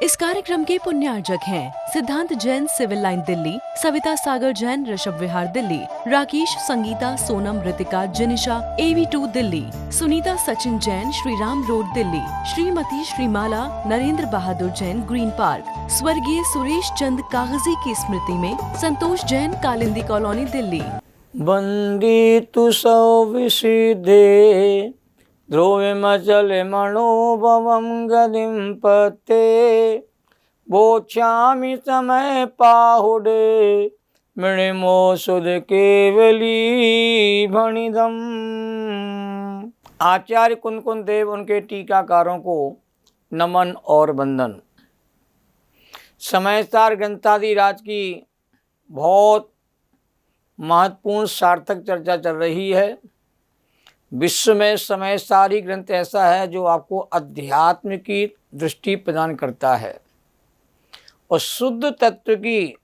इस कार्यक्रम के पुण्यार्जक हैं सिद्धांत Jain civil line Delhi, Savita Sagar Jain Rishabh Vihar Delhi, Rakesh Sangeeta Sonam Ritika जिनिशा AV2 Delhi, Sunita Sachin Jain Shriram road Delhi, Shrimati श्रीमाला Narendra बहादुर जैन ग्रीन पार्क, स्वर्गीय सुरेश चंद कागजी की स्मृति में संतोष जैन कालिंदी कॉलोनी दिल्ली। बंदी तु सौ विसिधे ध्रुवमचल मनोभवं गतिं पते बोच्छामि समय पाहुडे मृणिमो सुध केवली भणिदम। आचार्य कुंदकुंद देव उनके टीकाकारों को नमन और वंदन। समयसार ग्रंथादिराज की बहुत महत्वपूर्ण सार्थक चर्चा चल रही है। विश्व में समयसारी ग्रंथ ऐसा है जो आपको अध्यात्म की दृष्टि प्रदान करता है और शुद्ध तत्व की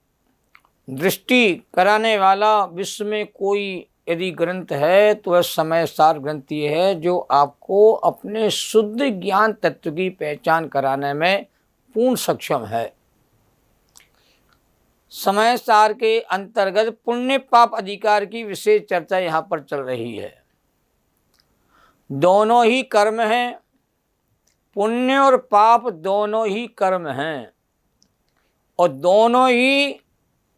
दृष्टि कराने वाला विश्व में कोई यदि ग्रंथ है तो वह समयसार ग्रंथ ये है जो आपको अपने शुद्ध ज्ञान तत्व की पहचान कराने में पूर्ण सक्षम है। समयसार के अंतर्गत पुण्य पाप अधिकार की विशेष चर्चा यहाँ पर चल रही है। दोनों ही कर्म हैं, पुण्य और पाप दोनों ही कर्म हैं और दोनों ही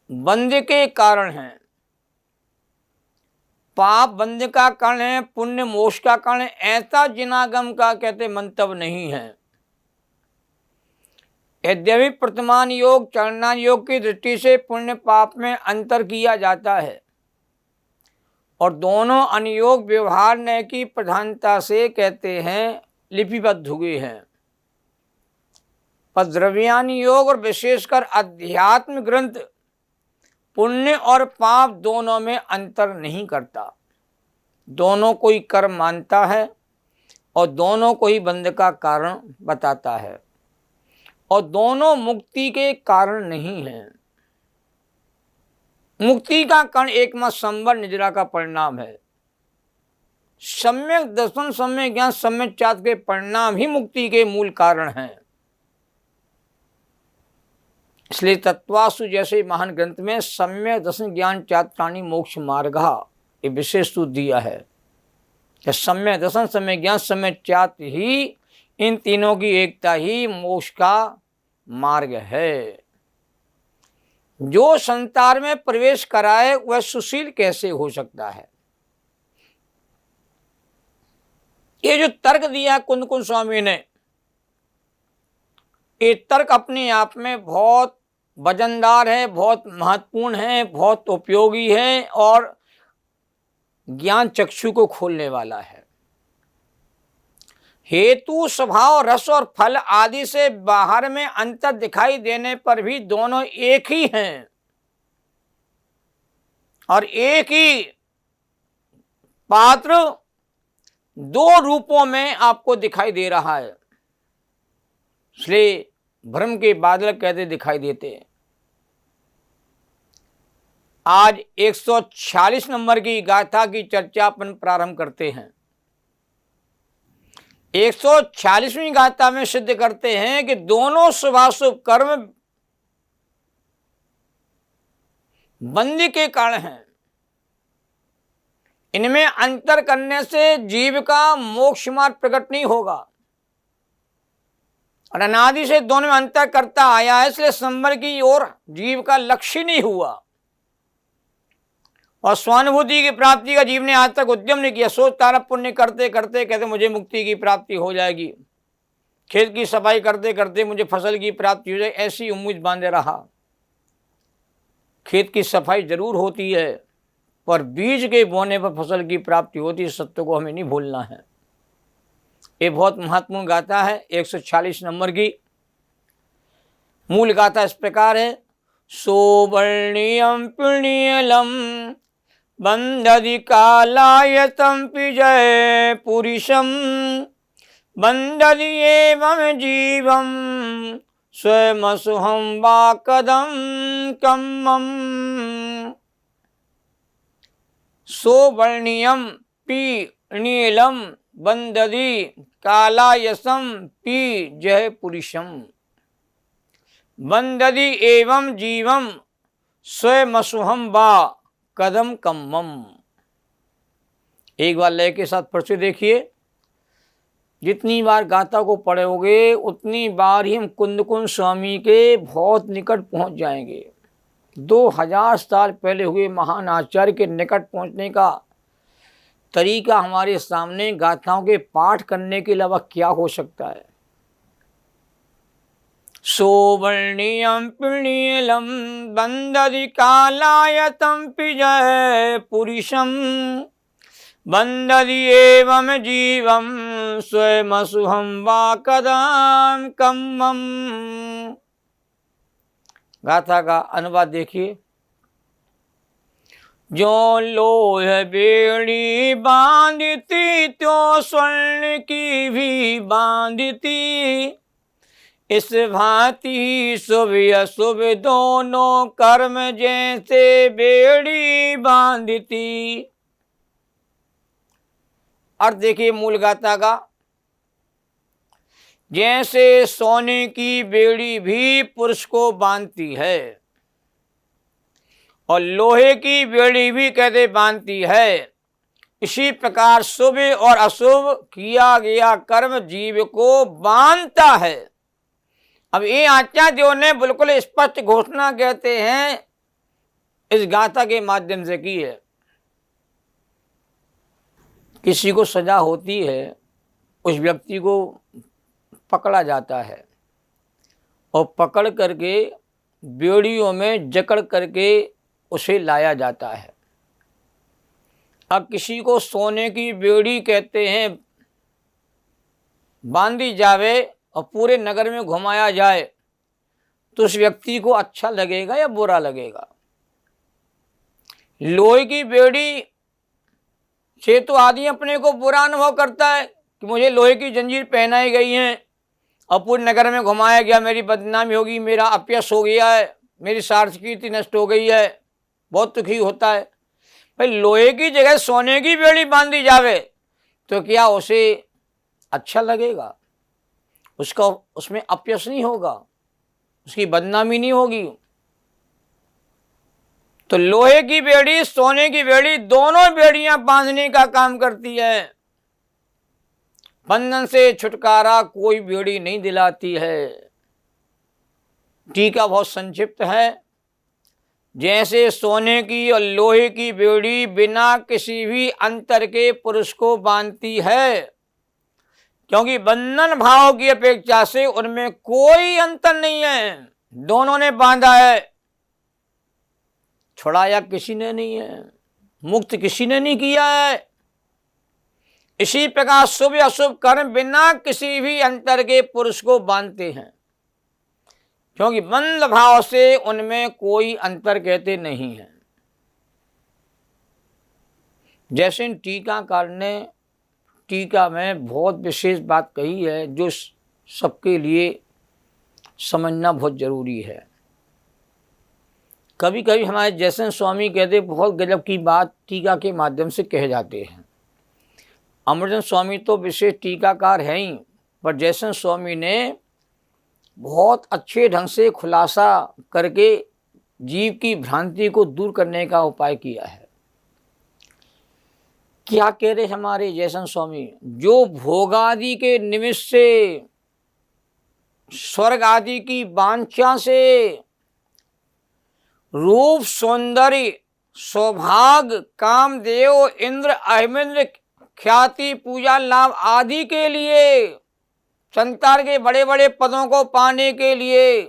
बंध के कारण हैं। पाप बंध का कारण है, पुण्य मोक्ष का कारण है, ऐसा जिनागम का कहते मंतव्य नहीं है। यद्यपि वर्तमान योग चलना योग की दृष्टि से पुण्य पाप में अंतर किया जाता है और दोनों अनुयोग व्यवहार न्याय की प्रधानता से कहते हैं लिपिबद्ध हुए हैं। पर द्रव्यान योग और विशेषकर अध्यात्म ग्रंथ पुण्य और पाप दोनों में अंतर नहीं करता, दोनों को ही कर्म मानता है और दोनों को ही बंध का कारण बताता है और दोनों मुक्ति के कारण नहीं है। मुक्ति का कारण एकमात्र संवर निद्रा का परिणाम है। सम्यक दर्शन, सम्यक ज्ञान, सम्यक चात्र के परिणाम ही मुक्ति के मूल कारण हैं। इसलिए तत्वासु जैसे महान ग्रंथ में सम्यक दर्शन ज्ञान चात्राणि मोक्ष मार्गा ये विशेष सूत्र दिया है कि सम्यक दर्शन, सम्यक ज्ञान, सम्यक चात्र ही इन तीनों की एकता ही मोक्ष का मार्ग है। जो संसार में प्रवेश कराए वह सुशील कैसे हो सकता है। ये जो तर्क दिया कुंदकुंद स्वामी ने, ये तर्क अपने आप में बहुत वजनदार है, बहुत महत्वपूर्ण है, बहुत उपयोगी है और ज्ञान चक्षु को खोलने वाला है। हेतु स्वभाव रस और फल आदि से बाहर में अंतर दिखाई देने पर भी दोनों एक ही हैं और एक ही पात्र दो रूपों में आपको दिखाई दे रहा है। इसलिए भ्रम के बादल कहते दिखाई देते हैं। आज 146 नंबर की गाथा की चर्चा अपन प्रारंभ करते हैं। 146वीं गाथा में सिद्ध करते हैं कि दोनों शुभाशुभ कर्म बंदी के कारण हैं। इनमें अंतर करने से जीव का मोक्ष मार्ग प्रकट नहीं होगा और अनादि से दोनों में अंतर करता आया है, इसलिए संवर की ओर जीव का लक्ष्य नहीं हुआ और स्वानुभूति की प्राप्ति का जीव ने आज तक उद्यम नहीं किया। सोच तारा पुण्य करते करते कहते मुझे मुक्ति की प्राप्ति हो जाएगी, खेत की सफाई करते करते मुझे फसल की प्राप्ति हो जाएगी, ऐसी उम्मीद बांधे रहा। खेत की सफाई जरूर होती है पर बीज के बोने पर फसल की प्राप्ति होती है, सत्य को हमें नहीं भूलना है। ये बहुत महत्वपूर्ण गाथा है। 146 नंबर की मूल गाथा इस प्रकार है। सोवर्णियम पुण्यलम बंधदि कालायतम पिजय पुरुषम बंधदि एवं जीवम स्वयं सुहम वा कदम कम्मम। सोवर्णियम पीनीलम बंधदि कालायसम पी जय पुरुषम। बंददी एवं जीवम स्वयमसुहम वा कदम कम्मम। एक बार लय के साथ फिर से देखिए। जितनी बार गाथा को पढ़ोगे उतनी बार ही हम कुंद कुंज स्वामी के बहुत निकट पहुंच जाएंगे। 2000 साल पहले हुए महान आचार्य के निकट पहुंचने का तरीका हमारे सामने गाथाओं के पाठ करने के अलावा क्या हो सकता है। सोवर्णियम पिणीलम बंददि कालायतम पिजय पुरुषम बंददि एवं जीवम स्वयमसुहम वा कदम कम्मम। गाथा का अनुवाद देखिए। जो लोह बेड़ी बांधती त्यों स्वर्ण की भी बांधती, इस भांति शुभ अशुभ दोनों कर्म जैसे बेड़ी बांधती। अर्थ देखिए मूल गाथा का। जैसे सोने की बेड़ी भी पुरुष को बांधती है और लोहे की बेड़ी भी कहते बांधती है, इसी प्रकार शुभ और अशुभ किया गया कर्म जीव को बांधता है। अब ये आचार्य देव ने बिल्कुल स्पष्ट घोषणा कहते हैं इस गाथा के माध्यम से की है। किसी को सजा होती है, उस व्यक्ति को पकड़ा जाता है और पकड़ करके बेड़ियों में जकड़ करके उसे लाया जाता है। अब किसी को सोने की बेड़ी कहते हैं बांधी जावे और पूरे नगर में घुमाया जाए तो उस व्यक्ति को अच्छा लगेगा या बुरा लगेगा। लोहे की बेड़ी से तो आदमी अपने को बुरा अनुभव करता है कि मुझे लोहे की जंजीर पहनाई गई है और पूरे नगर में घुमाया गया, मेरी बदनामी होगी, मेरा अपयश हो गया है, मेरी सार्थक कीर्ति नष्ट हो गई है, बहुत दुखी होता है। भाई लोहे की जगह सोने की बेड़ी बांधी जावे तो क्या उसे अच्छा लगेगा? उसका उसमें अपयश नहीं होगा, उसकी बदनामी नहीं होगी। तो लोहे की बेड़ी सोने की बेड़ी दोनों बेड़ियां बांधने का काम करती है। बंधन से छुटकारा कोई बेड़ी नहीं दिलाती है। टीका बहुत संक्षिप्त है। जैसे सोने की और लोहे की बेड़ी बिना किसी भी अंतर के पुरुष को बांधती है, क्योंकि बंधन भाव की अपेक्षा से उनमें कोई अंतर नहीं है, दोनों ने बांधा है। छुड़ाया किसी ने नहीं है, मुक्त किसी ने नहीं किया है। इसी प्रकार शुभ अशुभ कर्म बिना किसी भी अंतर के पुरुष को बांधते हैं, क्योंकि बंध भाव से उनमें कोई अंतर कहते नहीं है। जैसे टीकाकार ने टीका में बहुत विशेष बात कही है जो सबके लिए समझना बहुत जरूरी है। कभी कभी हमारे जयसेन स्वामी कहते बहुत गजब की बात टीका के माध्यम से कहे जाते हैं। अमरचंद स्वामी तो विशेष टीकाकार हैं ही, पर जयसेन स्वामी ने बहुत अच्छे ढंग से खुलासा करके जीव की भ्रांति को दूर करने का उपाय किया है। क्या कह रहे हमारे जयसेन स्वामी? जो भोगादि के निमित्त से, स्वर्ग आदि की वांछा से, रूप सौंदर्य सौभाग्य कामदेव इंद्र अहिमिंद्र ख्याति पूजा लाभ आदि के लिए, संसार के बड़े बड़े पदों को पाने के लिए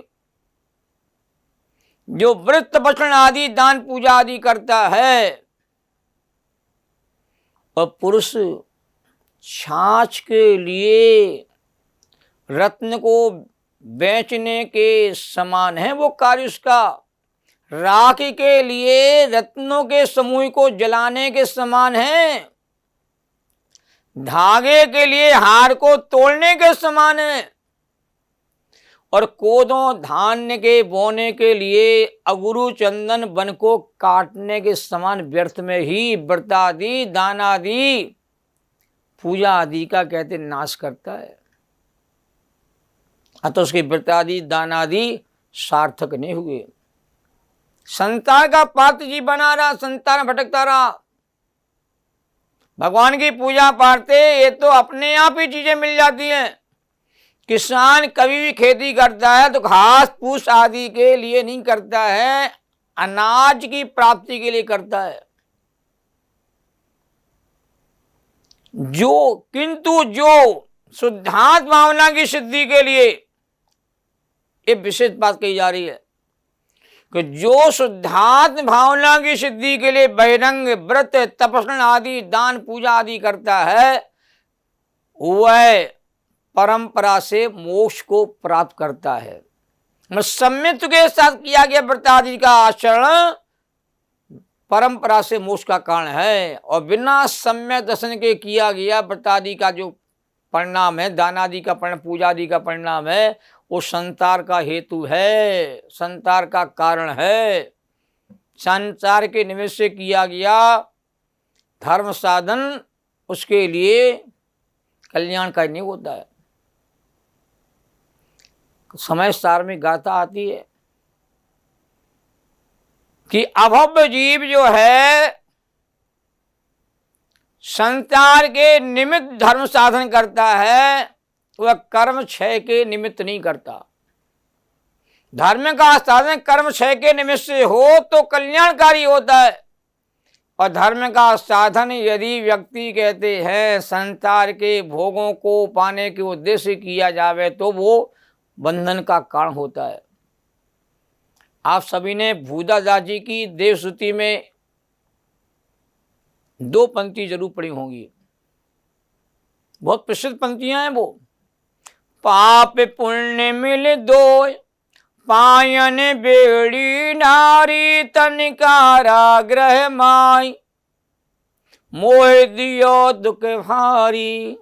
जो व्रत वचन आदि दान पूजा आदि करता है, और पुरुष छाछ के लिए रत्न को बेचने के समान है वो कार्य उसका, राखी के लिए रत्नों के समूह को जलाने के समान है, धागे के लिए हार को तोड़ने के समान है, और कोदों धान्य के बोने के लिए अगुरु चंदन वन को काटने के समान व्यर्थ में ही व्रत आदि दान आदि पूजा आदि का कहते नाश करता है। अतः उसके व्रत आदि दान आदि सार्थक नहीं हुए। संसार का पात्र जी बना रहा, संसार भटकता रहा। भगवान की पूजा पाठ से ये तो अपने आप ही चीजें मिल जाती हैं। किसान कभी भी खेती करता है तो घास फूस आदि के लिए नहीं करता है, अनाज की प्राप्ति के लिए करता है। किंतु जो शुद्धात्म भावना की सिद्धि के लिए ये विशेष बात कही जा रही है कि जो शुद्धात्म भावना की सिद्धि के लिए बहिरंग व्रत तपस्या आदि दान पूजा आदि करता है, वह परंपरा से मोक्ष को प्राप्त करता है। सम्यक के साथ किया गया व्रत आदि का आचरण परंपरा से मोक्ष का कारण है, और बिना सम्यक दर्शन के किया गया व्रत आदि का जो परिणाम है, दान आदि का परिणाम, पूजा आदि का परिणाम है, वो संसार का हेतु है, संसार का कारण है। संसार के निमित्त से किया गया धर्म साधन उसके लिए कल्याणकारी नहीं होता है। समय सार में गाथा आती है कि अभव्य जीव जो है संसार के निमित्त धर्म साधन करता है, वह कर्म क्षय के निमित्त नहीं करता। धर्म का साधन कर्म क्षय के निमित्त से हो तो कल्याणकारी होता है, और धर्म का साधन यदि व्यक्ति कहते हैं संसार के भोगों को पाने के उद्देश्य किया जावे तो वो बंधन का कारण होता है। आप सभी ने भूदादास जी की देवस्तुति में 2 पंक्ति जरूर पढ़ी होंगी, बहुत प्रसिद्ध पंक्तियां हैं वो। पाप पुण्य मिल दो पायन बेड़ी नारी तनिकारा ग्रह माई मोह दियो दुख भारी।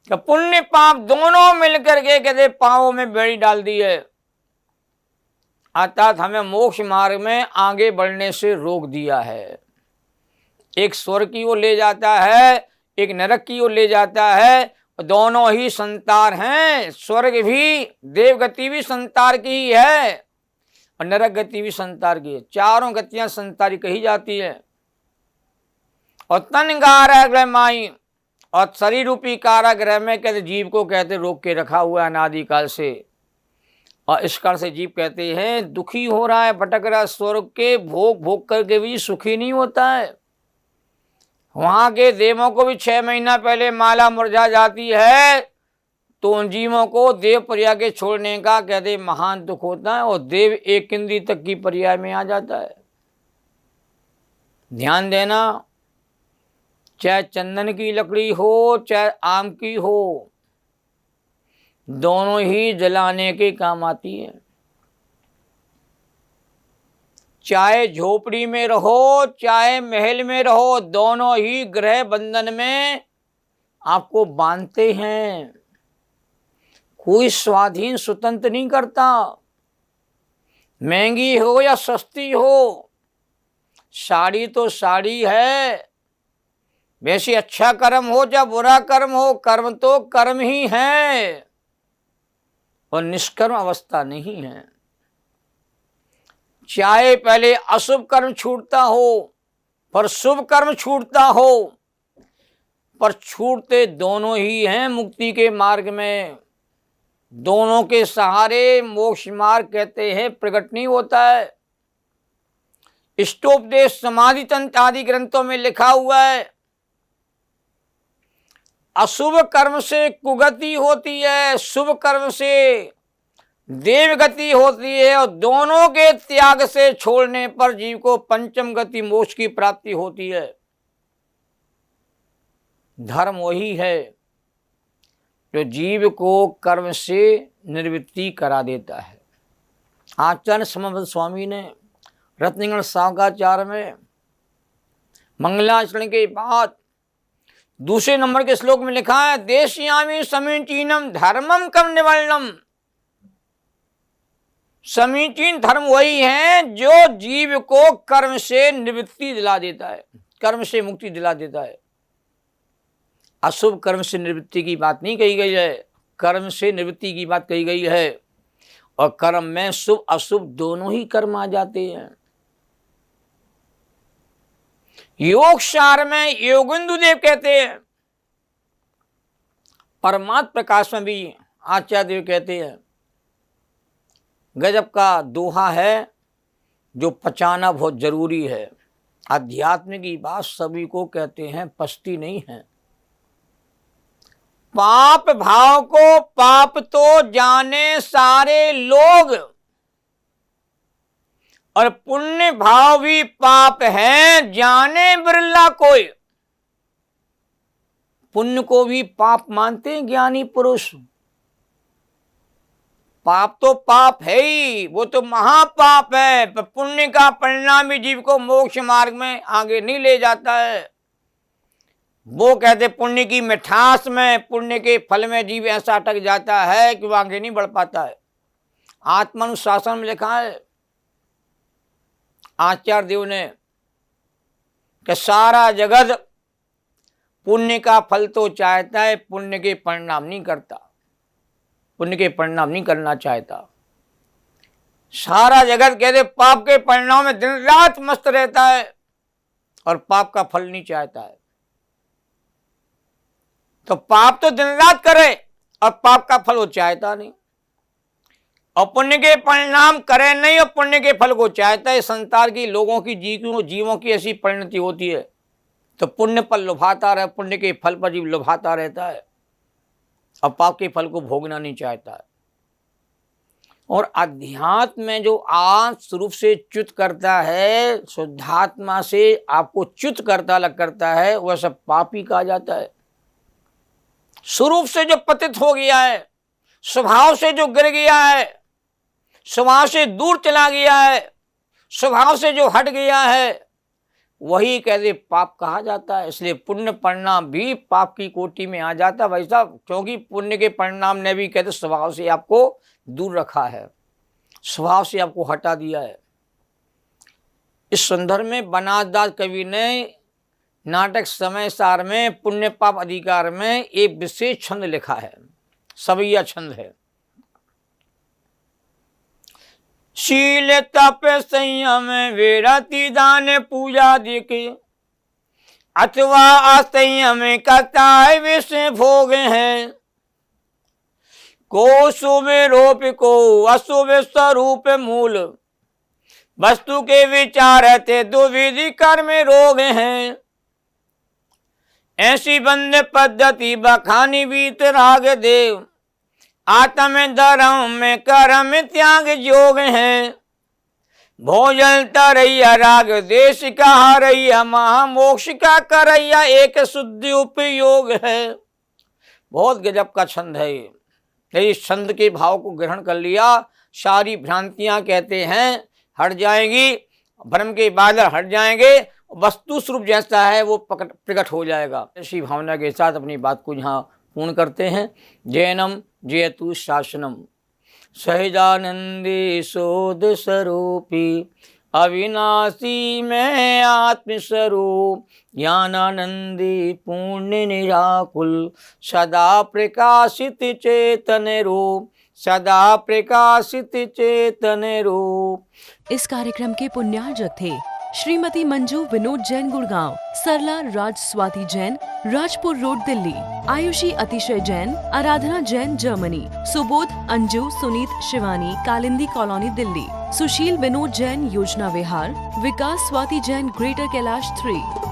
पुण्य पाप दोनों मिलकर के कहते पांवों में बेड़ी डाल दी है, अर्थात हमें मोक्ष मार्ग में आगे बढ़ने से रोक दिया है। एक स्वर्ग की ओर ले जाता है, एक नरक की ओर ले जाता है, दोनों ही संसार हैं। स्वर्ग भी देव गति भी संसार की ही है और नरक गति भी संसार की है। चारों गतियां संसारी कही जाती है। और तन कारागृह माई, और शरीर रूपी कारागृह में कहते जीव को कहते रोक के रखा हुआ है अनादिकाल से, और इस कारण से जीव कहते हैं दुखी हो रहा है, भटक रहा है। स्वर्ग के भोग भोग करके भी सुखी नहीं होता है। वहां के देवों को भी 6 महीना पहले माला मुरझा जाती है, तो उन जीवों को देव पर्याय के छोड़ने का कहते महान दुख होता है, और देव एक इंद्री तक की पर्याय में आ जाता है। ध्यान देना, चाहे चंदन की लकड़ी हो चाहे आम की हो, दोनों ही जलाने के काम आती है। चाहे झोपड़ी में रहो चाहे महल में रहो, दोनों ही ग्रह बंधन में आपको बांधते हैं। कोई स्वाधीन स्वतंत्र नहीं करता। महंगी हो या सस्ती हो, साड़ी तो साड़ी है। वैसे अच्छा कर्म हो या बुरा कर्म हो, कर्म तो कर्म ही है और निष्कर्म अवस्था नहीं है। चाहे पहले अशुभ कर्म छूटता हो पर शुभ कर्म छूटता हो, पर छूटते दोनों ही हैं मुक्ति के मार्ग में। दोनों के सहारे मोक्ष मार्ग कहते हैं प्रकट नहीं होता है। इष्टोपदेश समाधि तंत्र आदि ग्रंथों में लिखा हुआ है, अशुभ कर्म से कुगति होती है, शुभ कर्म से देव गति होती है, और दोनों के त्याग से छोड़ने पर जीव को पंचम गति मोक्ष की प्राप्ति होती है। धर्म वही है जो जीव को कर्म से निवृत्ति करा देता है। आचार्य समर्थ स्वामी ने रत्नगण सागाचार्य में मंगलाचरण के बाद दूसरे नंबर के श्लोक में लिखा है, देशयामी समीचीनम धर्मम कर्म निवर्णम। समीचीन धर्म वही है जो जीव को कर्म से निवृत्ति दिला देता है, कर्म से मुक्ति दिला देता है। अशुभ कर्म से निवृत्ति की बात नहीं कही गई है, कर्म से निवृत्ति की बात कही गई है। और कर्म में शुभ अशुभ दोनों ही कर्म आ जाते हैं। योग सार में योगेंदु देव कहते हैं, परमात्म प्रकाश में भी आचार्य देव कहते हैं, गजब का दोहा है जो पचाना बहुत जरूरी है। अध्यात्म की बात सभी को कहते हैं, पछती नहीं है। पाप भाव को पाप तो जाने सारे लोग, और पुण्य भाव भी पाप है जाने बिरला कोई। पुण्य को भी पाप मानते हैं ज्ञानी पुरुष। पाप तो पाप है ही, वो तो महापाप है, पर पुण्य का परिणाम ही जीव को मोक्ष मार्ग में आगे नहीं ले जाता है। वो कहते पुण्य की मिठास में, पुण्य के फल में जीव ऐसा अटक जाता है कि वो आगे नहीं बढ़ पाता है। आत्मानुशासन में लिखा है आचार्य देव ने कि सारा जगत पुण्य का फल तो चाहता है, पुण्य के परिणाम नहीं करता, पुण्य के परिणाम नहीं करना चाहता। सारा जगत कहते पाप के परिणाम में दिन रात मस्त रहता है और पाप का फल नहीं चाहता है। तो पाप तो दिन रात करे और पाप का फल वो चाहता नहीं, और पुण्य के परिणाम करे नहीं और पुण्य के फल को चाहता है। संसार की लोगों की जीवों की ऐसी परिणति होती है। तो पुण्य पर लुभाता रहे, पुण्य के फल पर जीव लुभाता रहता है और पाप के फल को भोगना नहीं चाहता है। और अध्यात्म में जो स्वरूप से च्युत करता है, शुद्धात्मा से आपको च्युत करता है, वह सब पापी कहा जाता है। स्वरूप से जो पतित हो गया है, स्वभाव से जो गिर गया है, स्वभाव से दूर चला गया है, स्वभाव से जो हट गया है, वही कहते पाप कहा जाता है। इसलिए पुण्य परिणाम भी पाप की कोटि में आ जाता है वैसा, क्योंकि पुण्य के परिणाम ने भी कहते स्वभाव से आपको दूर रखा है, स्वभाव से आपको हटा दिया है। इस संदर्भ में बनासदास कवि ने नाटक समय सार में पुण्य पाप अधिकार में एक विशेष छंद लिखा है, सवैया छंद है। शील तप संयम विरति दान पूजा दिखे, अथवा असंयम कताय विष भोग हैं। को शुभ रूप को अशुभ स्वरूप मूल, वस्तु के विचारते दुविधि कर्म रोग हैं। ऐसी बंद पद्धति बखानी बीत राग देव, आत्म धर्म में कर्म त्याग योग है। भोजन तरैया राग देश का हरैया, महामोक्ष का करैया एक शुद्धि उपयोग है। बहुत गजब का छंद है ये। इस छंद के भाव को ग्रहण कर लिया, सारी भ्रांतियां कहते हैं हट जाएंगी, भ्रम के बादल हट जाएंगे, वस्तु स्वरूप जैसा है वो प्रकट हो जाएगा। ऐसी भावना के साथ अपनी बात को यहाँ पूर्ण करते हैं। जैनम जयतु शासनम, सहजानंदी शोध स्वरूपी, अविनाशी में आत्मस्वरूप, ज्ञानानंदी पूर्ण निराकुल, सदा प्रकाशित चेतन रूप, सदा प्रकाशित चेतन रूप। इस कार्यक्रम के पुण्यार्जक थे श्रीमती मंजू विनोद जैन गुड़गांव, सरला राज स्वाति जैन राजपुर रोड दिल्ली, आयुषी अतिशय जैन आराधना जैन जर्मनी, सुबोध अंजू सुनीत शिवानी कालिंदी कॉलोनी दिल्ली, सुशील विनोद जैन योजना विहार, विकास स्वाति जैन ग्रेटर कैलाश 3।